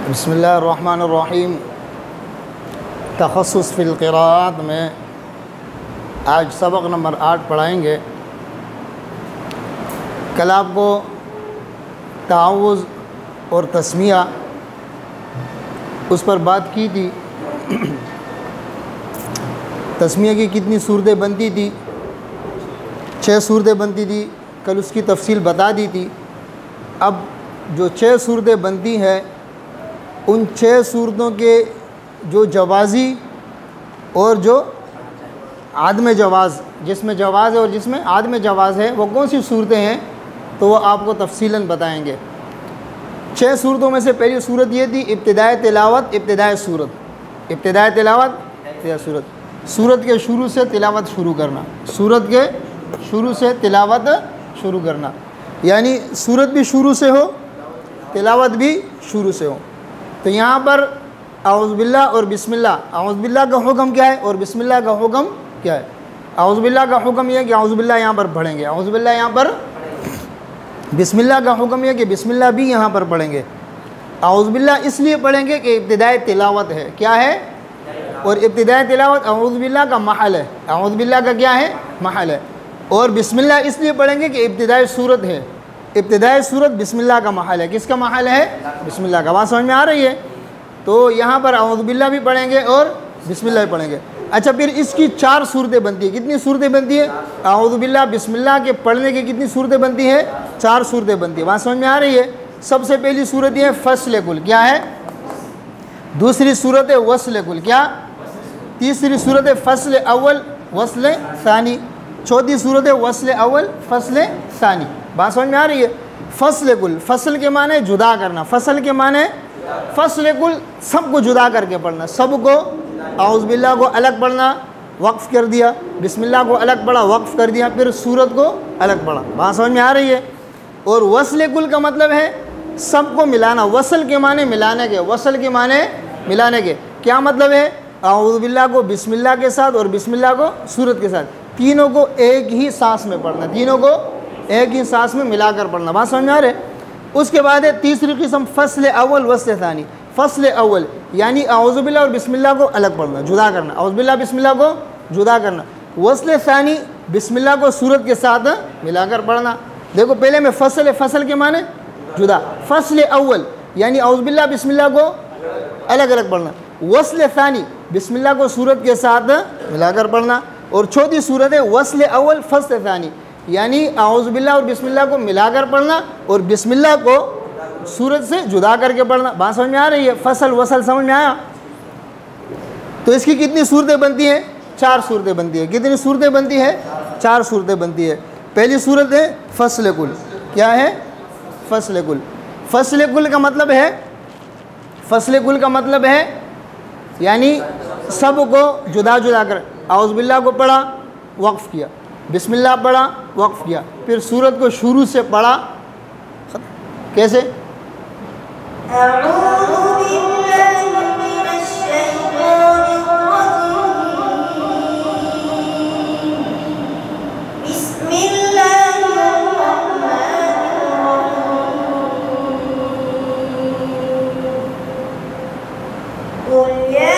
بسم اللہ الرحمن الرحیم۔ تخصص فی القراءات میں آج سبق نمبر 8 پڑھائیں گے۔ کل آپ کو تعوذ اور تسمیہ اس پر بات کی تھی۔ تسمیہ کی کتنی صورتیں بنتی تھی؟ 6 صورتیں بنتی تھی، کل اس کی تفصیل بتا دی تھی۔ اب جو 6 صورتیں بنتی ہیں ان 6 صورتوں کے جو جوازی اور جو عدم جواز، جس میں جواز ہے اور جس میں عدم جواز ہے، وہ کون سی صورتیں ہیں تو وہ آپ کو تفصیلاً بتائیں گے۔ 6 صورتوں میں سے پہلی صورت یہ تھی ابتدائے تلاوت، ابتدائے صورت، ابتدائے تلاوت، ابتدائے صورت، صورت کے شروع سے تلاوت شروع کرنا، صورت کے شروع سے تلاوت شروع کرنا، یعنی صورت بھی شروع سے ہو، تلاوت بھی شروع سے ہو۔ تو یہاں پر اعوذ باللہ اور بسم اللہ، اعوذ باللہ کا حکم کیا ہے اور بسم اللہ کا حکم کیا ہے؟ اعوذ باللہ کا حکم یہ ہے کہ اعوذ باللہ یہاں پر پڑھیں گے، اعوذ باللہ یہاں پر۔ بسم اللہ کا حکم یہ ہے کہ بسم اللہ بھی یہاں پر پڑھیں گے۔ اعوذ باللہ اس لیے پڑھیں گے کہ ابتدائی تلاوت ہے، کیا ہے؟ اور ابتدائی تلاوت اعوذ باللہ کا محل ہے، اعوذ باللہ کا کیا ہے؟ محل ہے۔ اور بسم اللہ اس لیے پڑھیں گے کہ ابتدائی صورت ہے، ابتدائی صورت بسم اللہ کا محل ہے۔ کس کا محل ہے؟ بسم اللہ کا۔ بات سمجھ میں آ رہی ہے؟ تو یہاں پر اعوذ باللہ بھی پڑھیں گے اور بسم اللہ بھی پڑھیں گے۔ اچھا، پھر اس کی 4 صورتیں بنتی ہیں۔ کتنی صورتیں بنتی ہیں؟ اعوذ باللہ بسم اللہ کے پڑھنے کی کتنی صورتیں بنتی ہیں؟ 4 صورتیں بنتی ہیں۔ بات سمجھ میں آ رہی ہے؟ سب سے پہلی صورت یہ ہے فصل کل، کیا ہے؟ دوسری صورت ہے وصل کل، کیا؟ تیسری صورت ہے فصل اول وصل ثانی، چوتھی صورت ہے وصل اول فصل ثانی۔ بات سمجھ میں آ رہی ہے؟ فصل کل، فصل کے معنی جدا کرنا، فصل کے معنی فصل کل سب کو جدا کر کے پڑھنا، سب کو اعوذ باللہ کو الگ پڑھنا، وقف کر دیا، بسم اللہ کو الگ پڑھا، وقف کر دیا، پھر سورت کو الگ پڑھا۔ بات سمجھ میں آ رہی ہے؟ اور وصل کل کا مطلب ہے سب کو ملانا، وصل کے معنی ملانے کے، وصل کے معنی ملانے کے۔ کیا مطلب ہے؟ اعوذ باللہ کو بسم اللہ کے ساتھ اور بسم اللہ کو سورت کے ساتھ، تینوں کو ایک ہی سانس میں پڑھنا، تینوں کو ایک ہی سانس میں ملا کر پڑھنا۔ بات سمجھ میں آ رہے؟ اس کے بعد ہے تیسری قسم فصل اول وصل ثانی۔ فصل اول یعنی اعوذ باللہ اور بسم اللہ کو الگ پڑھنا، جدا کرنا، اعوذ باللہ بسم اللہ کو جدا کرنا۔ وصل ثانی بسم اللہ کو سورت کے ساتھ ملا کر پڑھنا۔ دیکھو پہلے میں فصل ہے، فصل کے معنی جدا۔ فصل اول یعنی اعوذ باللہ بسم اللہ کو الگ الگ پڑھنا، وصل ثانی بسم اللہ کو سورت کے ساتھ ملا کر پڑھنا، اور چوتھی صورت ہے وصل اول فصل ثانی یعنی اعوذ باللہ اور بسم اللہ کو ملا کر پڑھنا اور بسم اللہ کو سورت سے جدا کر کے پڑھنا۔ بات سمجھ میں آ رہی ہے؟ فصل وصل سمجھ میں آیا؟ تو اس کی کتنی صورتیں بنتی ہیں؟ 4 صورتیں بنتی ہیں۔ کتنی صورتیں بنتی ہیں؟ 4 صورتیں بنتی ہے۔ پہلی صورت ہے فصل کل، کیا ہے؟ فصل کل۔ فصل کل کا مطلب ہے، فصل کل کا مطلب ہے یعنی سب کو جدا جدا کر، اعوذ باللہ کو پڑھا، وقف کیا، بسم اللہ پڑھا، وقف کیا، پھر سورت کو شروع سے پڑھا۔ کیسے؟ اعوذ باللہ من الشیطان الرجیم، بسم اللہ الرحمن الرحیم، قل یا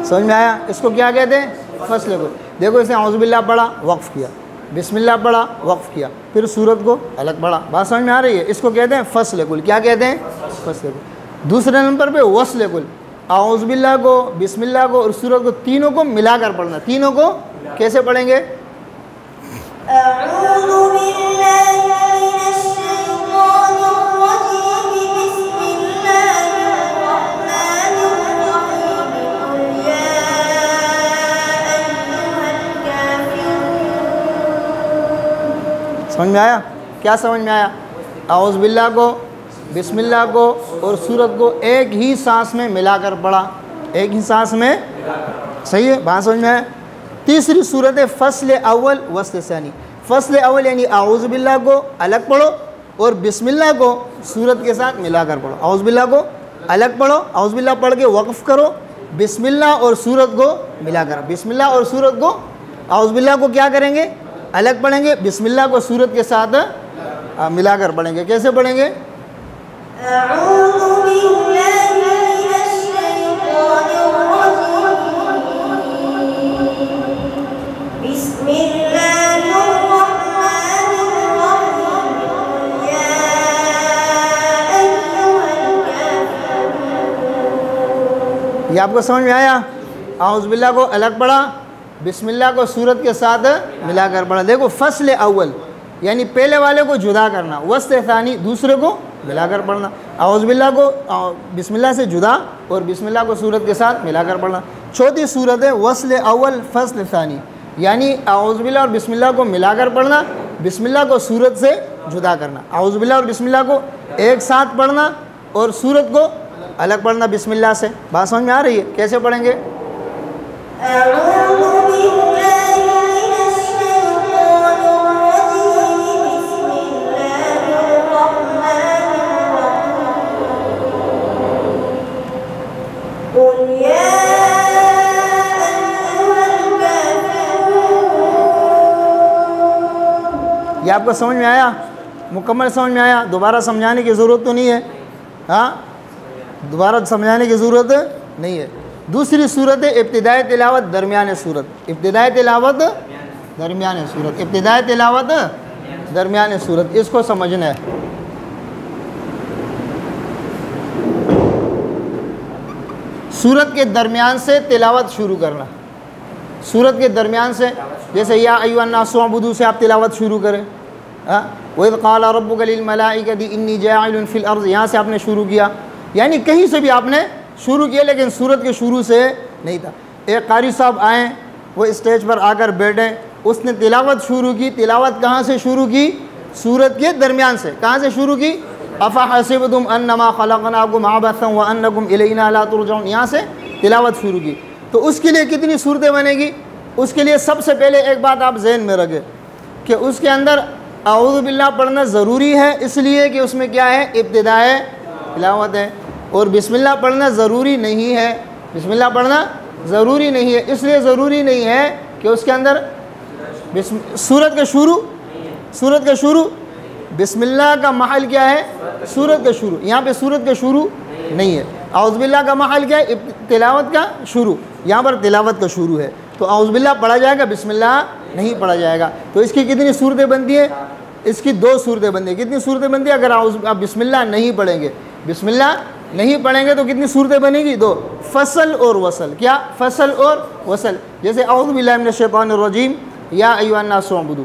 سمجھ میں آیا؟ اس کو کیا کہتے ہیں؟ فصل کل۔ دیکھو اسے اعوذ باللہ پڑھا، وقف کیا، بسم اللہ پڑھا، وقف کیا، پھر سورت کو الگ پڑھا۔ بات سمجھ میں آ رہی ہے؟ اس کو کہتے ہیں فصل کل۔ کیا کہتے ہیں؟ فصل کل۔ دوسرے نمبر پہ وصل کل، اعوذ باللہ کو، بسم اللہ کو اور سورت کو تینوں کو ملا کر پڑھنا۔ تینوں کو کیسے پڑھیں گے؟ اعوذ باللہ من الشیطان الرجیم، بسم اللہ الرحمن الرحیم، قل یا ایھا الکافرون۔ سمجھ میں آیا؟ کیا سمجھ میں آیا؟ اعوذ باللہ کو، بسم اللہ کو اور سورت کو ایک ہی سانس میں ملا کر پڑھا، ایک ہی سانس میں۔ صحیح ہے؟ بات سمجھ میں آیا؟ تیسری صورت ہے فصل اول وصل ثانی۔ فصل اول یعنی اعوذ باللہ کو الگ پڑھو اور بسم اللہ کو سورت کے ساتھ ملا کر پڑھو۔ اعوذ باللہ کو الگ پڑھو، اعوذ باللہ پڑھ کے وقف کرو، بسم اللہ اور سورت کو ملا کر، بسم اللہ اور سورت کو، اعوذ باللہ کو کیا کریں گے؟ الگ پڑھیں گے، بسم اللہ کو سورت کے ساتھ ملا کر پڑھیں گے. کیسے پڑھیں گے؟ أعوذ بالله من الشيطان الرجيم بسم الله الرحمن الرحيم يا أيها الكافرون. یہ آپ کو سمجھ میں آیا؟ اعوذ باللہ کو الگ پڑھا، بسم اللہ کو سورت کے ساتھ ملا کر پڑھا. دیکھو فصل اول یعنی پہلے والے کو جدا کرنا، وسط ثانی دوسرے کو ملا کر پڑھنا. اعوذ باللہ کو بسم اللہ سے جدا اور بسم اللہ کو سورت کے ساتھ ملا کر پڑھنا. چوتھی صورت ہے وصل اول فصل ثانی، یعنی اعوذ باللہ اور بسم اللہ کو ملا کر پڑھنا، بسم اللہ کو سورت سے جدا کرنا. اعوذ باللہ اور بسم اللہ کو ایک ساتھ پڑھنا اور سورت کو الگ پڑھنا بسم اللہ سے. بات سمجھ میں آ رہی ہے؟ کیسے پڑھیں گے؟ أعوذ بالله من الشيطان الرجيم بسم الله الرحمن الرحيم قل يا أيها الكافرون. یہ آپ کو سمجھ میں آیا؟ مکمل سمجھ میں آیا؟ دوبارہ سمجھانے کی ضرورت تو نہیں ہے؟ ہاں دوبارہ سمجھانے کی ضرورت نہیں ہے. دوسری صورت ہے ابتدائی تلاوت درمیان صورت. ابتدائی تلاوت درمیان صورت، ابتدائی تلاوت درمیان صورت، اس کو سمجھنا ہے. صورت کے درمیان سے تلاوت شروع کرنا. صورت کے درمیان سے جیسے یا ایھا الناس اعبدوا سے آپ تلاوت شروع کریں. وَإِذْ قَالَ رَبُّكَ لِلْمَلَائِكَةِ إِنِّي جَاعِلٌ فِي الْأَرْضِ، یہاں سے آپ نے شروع کیا، یعنی کہیں سے بھی آپ نے شروع کیا لیکن سورت کے شروع سے نہیں تھا. ایک قاری صاحب آئیں، وہ اسٹیج پر آ کر بیٹھیں، اس نے تلاوت شروع کی. تلاوت کہاں سے شروع کی؟ سورت کے درمیان سے. کہاں سے شروع کی؟ أَفَحَسِبْتُمْ أَنَّمَا خَلَقْنَاكُمْ عَبَثًا وَأَنَّكُمْ إِلَيْنَا لَا تُرْجَعُونَ، یہاں سے تلاوت شروع کی. تو اس کے لیے کتنی صورتیں بنے گی؟ اس کے لیے سب سے پہلے ایک بات آپ ذہن میں رکھیں کہ اس کے اندر اعوذ باللہ پڑھنا ضروری ہے، اس لیے کہ اس میں کیا ہے؟ ابتدائے تلاوت ہے. اور بسم اللہ پڑھنا ضروری نہیں ہے. بسم اللہ پڑھنا ضروری نہیں ہے، اس لیے ضروری نہیں ہے کہ اس کے اندر سورت کا شروع بسم اللہ کا محل کیا ہے؟ سورت کا شروع. یہاں پہ سورت کا شروع نہیں ہے. اعوذ باللہ کا محل کیا ہے؟ تلاوت کا شروع. یہاں پر تلاوت کا شروع ہے تو اعوذ باللہ پڑھا جائے گا، بسم اللہ نہیں پڑھا جائے گا. تو اس کی کتنی صورتیں بنتی ہیں؟ اس کی دو صورتیں بنتی ہیں. کتنی صورتیں بنتی ہیں؟ اگر آپ بسم اللہ نہیں پڑھیں گے، بسم اللہ نہیں پڑھیں گے تو کتنی صورتیں بنیں گی؟ دو، فصل اور وصل. کیا؟ فصل اور وصل. جیسے اعوذ باللہ من الشیطان الرجیم یا ایھا الناس اعبدوا،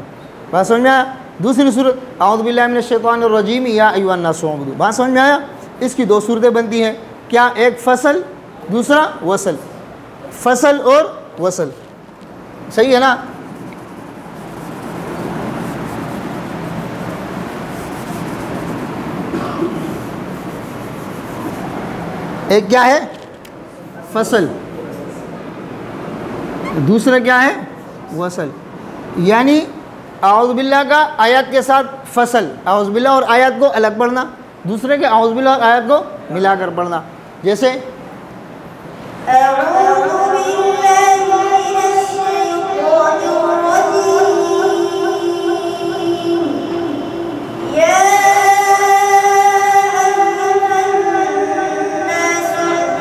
بات سمجھ میں آیا؟ دوسری صورت اعوذ باللہ من الشیطان الرجیم یا ایھا الناس اعبدوا، بات سمجھ میں آیا؟ اس کی دو صورتیں بنتی ہیں. کیا؟ ایک فصل، دوسرا وصل. فصل اور وصل، صحیح ہے نا؟ ایک کیا ہے؟ فصل، دوسرا کیا ہے؟ وصل. یعنی اعوذ باللہ کا آیات کے ساتھ فصل، اعوذ باللہ اور آیات کو الگ پڑھنا، دوسرے کے اعوذ باللہ اور آیات کو ملا کر پڑھنا. جیسے أعوذ بالله من الشيطان الرجيم يا أيها الناس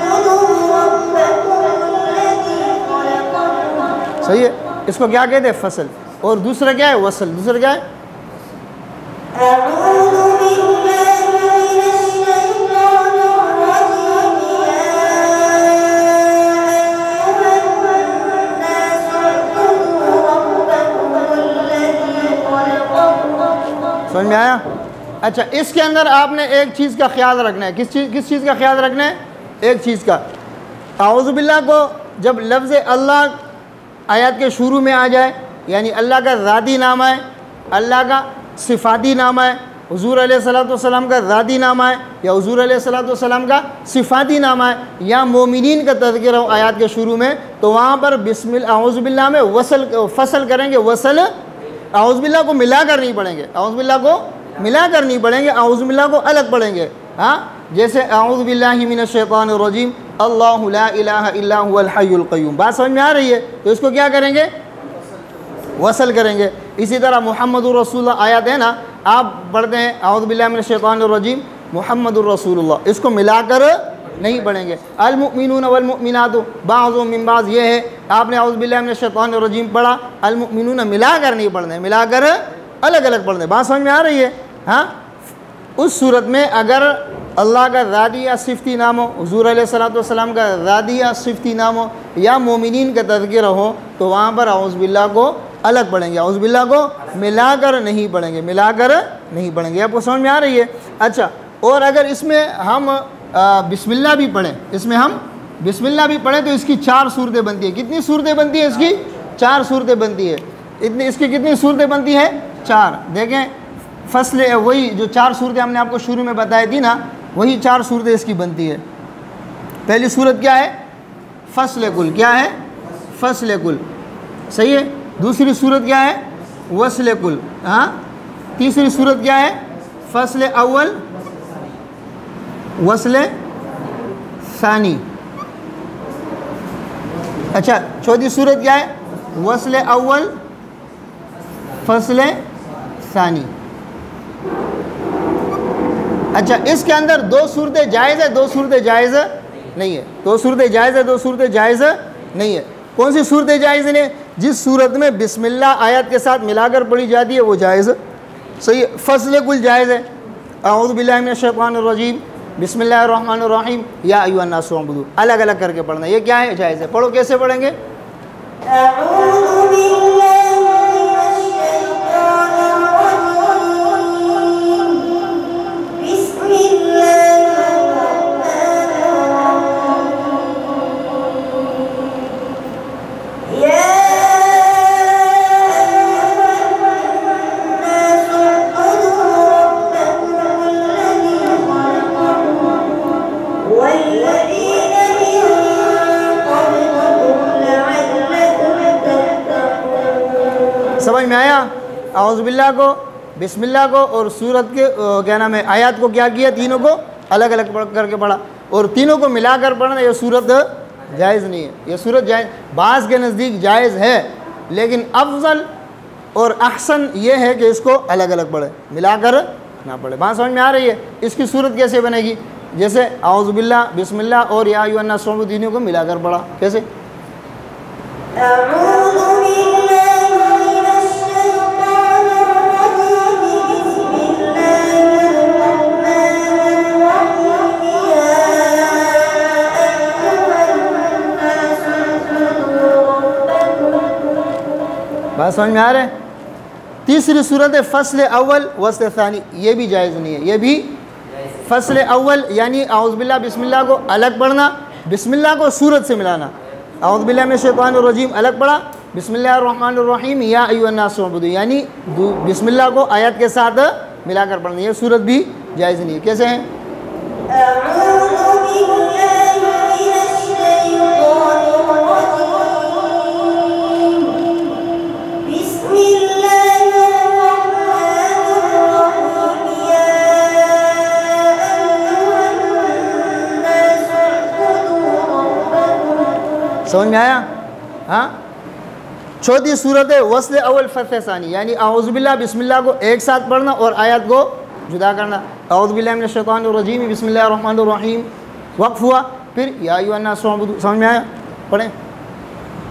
اعبدوا ربكم الذي خلقكم. صحیح ہے. اس کو کیا کہتے ہیں؟ فصل. اور دوسرا کیا ہے؟ وصل. دوسرا کیا ہے؟ أعوذ بالله من الشيطان الرجيم يا أيها الناس اعبدوا ربكم الذي خلقكم. سمجھ میں آیا؟ اچھا، اس کے اندر آپ نے ایک چیز کا خیال رکھنا ہے. کس چیز کا خیال رکھنا ہے؟ ایک چیز کا. اعوذ باللہ کو جب لفظ اللہ آیات کے شروع میں آ جائے، یعنی اللہ کا ذاتی نام ہے، اللہ کا صفاتی نام ہے، حضور علیہ السلام کا ذاتی نام ہے یا حضور علیہ السلام کا صفاتی نام ہے، یا مومنین کا تذکرہ ہو آیات کے شروع میں، تو وہاں پر بسم اللہ اعوذ باللہ میں فصل کریں گے. وصل اعوذ باللہ کو ملا کر نہیں پڑھیں گے، اعوذ باللہ کو ملا کر نہیں پڑھیں گے، اعوذ باللہ کو الگ پڑھیں گے. ہاں، جیسے اعوذ باللہ من الشیطان الرجیم اللہ لا الہ الا هو الحی القیوم. بات سمجھ میں آ رہی ہے؟ تو اس کو کیا کریں گے؟ وصل کریں گے۔ اسی طرح محمد الرسول اللہ آیت ہے نا، آپ پڑھتے ہیں اعوذ باللہ من الشیطان الرجیم محمد الرسول اللہ، اس کو ملا کر نہیں پڑھیں گے۔ المؤمنون والمؤمنات بعضهم من بعض، یہ ہے آپ نے اعوذ باللہ من الشیطان الرجیم پڑھا، المؤمنون ملا کر نہیں پڑھنا ہے، ملا کر الگ الگ پڑھنا ہے۔ بات سمجھ میں آ رہی ہے؟ ہاں، اس صورت میں اگر اللہ کا ذاتی یا صفتی نام ہو، حضور علیہ السلام کا ذاتی یا صفتی نام ہو، یا مومنین کا تذکرہ ہو، تو وہاں پر اعوذ باللہ کو الگ پڑھیں گے، اعوذ باللہ کو ملا کر نہیں پڑھیں گے، ملا کر نہیں پڑھیں گے۔ آپ کو سمجھ میں آ رہی ہے؟ اچھا، اور اگر اس میں ہم بسم اللہ بھی پڑھیں، اس میں ہم بسم اللہ بھی پڑھیں تو اس کی 4 صورتیں بنتی ہیں۔ کتنی صورتیں بنتی ہیں؟ اس کی 4 صورتیں بنتی ہے۔ اس کی کتنی صورتیں بنتی ہیں؟ 4۔ دیکھیں فصل، وہی جو 4 صورتیں ہم نے آپ کو شروع میں بتائی تھی نا، وہی 4 صورتیں اس کی بنتی ہے۔ پہلی صورت کیا ہے؟ فصل کل۔ کیا ہے؟ فصل کل، صحیح ہے۔ دوسری صورت کیا ہے؟ وصل کل۔ ہاں، تیسری صورت کیا ہے؟ فصل اول وصل ثانی۔ اچھا، چوتھی صورت کیا ہے؟ وصل اول فصل ثانی۔ اچھا، اس کے اندر 2 صورتیں جائز ہے، 2 صورتیں جائز نہیں ہے، 2 صورتیں جائز ہے، 2 صورتیں جائز نہیں ہے۔ کون سی صورتیں جائز نہیں؟ جس صورت میں بسم اللہ آیت کے ساتھ ملا کر پڑھی جاتی ہے وہ جائز، صحیح ہے۔ فصل کل جائز ہے، اعوذ باللہ من الشیطان الرجیم بسم اللہ الرحمن الرحیم یا ایھا الناس اعبدوا، الگ الگ کر کے پڑھنا، یہ کیا ہے؟ جائز ہے۔ پڑھو، کیسے پڑھیں گے؟ أعوذ بالله من الشيطان الرجيم بسم الله الرحمن الرحيم يا أيها الناس اعبدوا ربكم الذي خلقكم والذين من قبلكم لعلكم تتقون۔ سمجھ میں آیا؟ اعوذ باللہ کو، بسم اللہ کو اور سورت کے کیا نام ہے آیات کو کیا کیا؟ تینوں کو الگ الگ پڑھ کر کے پڑھا، اور تینوں کو ملا کر پڑھنا یہ صورت جائز نہیں ہے۔ یہ صورت جائز، بعض کے نزدیک جائز ہے، لیکن افضل اور احسن یہ ہے کہ اس کو الگ الگ پڑھے، ملا کر نہ پڑھے۔ بات سمجھ میں آ رہی ہے؟ اس کی صورت کیسے بنے گی؟ جیسے اعوذ باللہ، بسم اللہ اور یا ایھا الناس اعبدوا، تینوں کو ملا کر پڑھا، کیسے؟ أعوذ بالله من الشيطان الرجيم بسم الله الرحمن الرحيم يا أيها الناس اعبدوا ربكم۔ بات سمجھ میں آ رہے ہیں؟ تیسری صورت ہے فصل اول وصل ثانی، یہ بھی جائز نہیں ہے، یہ بھی فصل اول یعنی اعوذ باللہ بسم اللہ کو الگ پڑھنا، بسم اللہ کو صورت سے ملانا، اعوذ باللہ من الشیطان الرجیم الگ پڑھا، بسم اللہ الرحمن الرحیم یا ایھا الناس اعبدوا، یعنی بسم اللہ کو آیت کے ساتھ ملا کر پڑھنا، یہ صورت بھی جائز نہیں ہے۔ کیسے ہیں؟ أعوذ بالله من الشيطان الرجيم بسم الله الرحمن الرحيم يا أيها الناس اعبدوا ربكم۔ سمجھ میں آیا؟ ہاں، چوتھی صورت ہے وصل اول فصل ثانی، یعنی اعوذ باللہ بسم اللہ کو ایک ساتھ پڑھنا اور آیات کو جدا کرنا۔ اعوذ باللہ من الشیطان الرجیم بسم اللہ الرحمن الرحیم، وقف ہوا، پھر یا ایھا الناس اعبدوا۔ سمجھ میں آیا؟ پڑھیں۔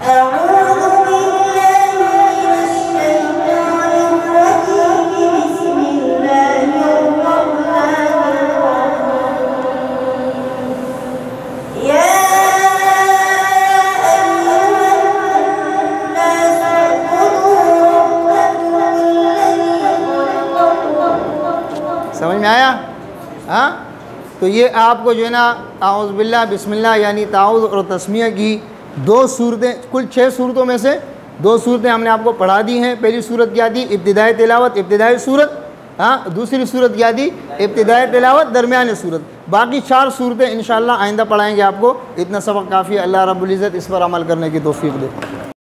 أعوذ بالله من الشيطان الرجيم بسم الله الرحمن الرحيم يا أيها الناس اعبدوا ربكم الذي خلقكم۔ سمجھ میں آیا؟ ہاں، تو یہ آپ کو جو ہے نا اعوذ باللہ بسم اللہ یعنی تعوذ اور تسمیہ کی 2 صورتیں، کل 6 صورتوں میں سے 2 صورتیں ہم نے آپ کو پڑھا دی ہیں۔ پہلی صورت کیا تھی؟ ابتدائی تلاوت، ابتدائی صورت۔ ہاں، دوسری صورت کیا تھی؟ ابتدائی تلاوت، درمیانی صورت۔ باقی 4 صورتیں انشاءاللہ آئندہ پڑھائیں گے آپ کو۔ اتنا سبق کافی ہے۔ اللہ رب العزت اس پر عمل کرنے کی توفیق دے۔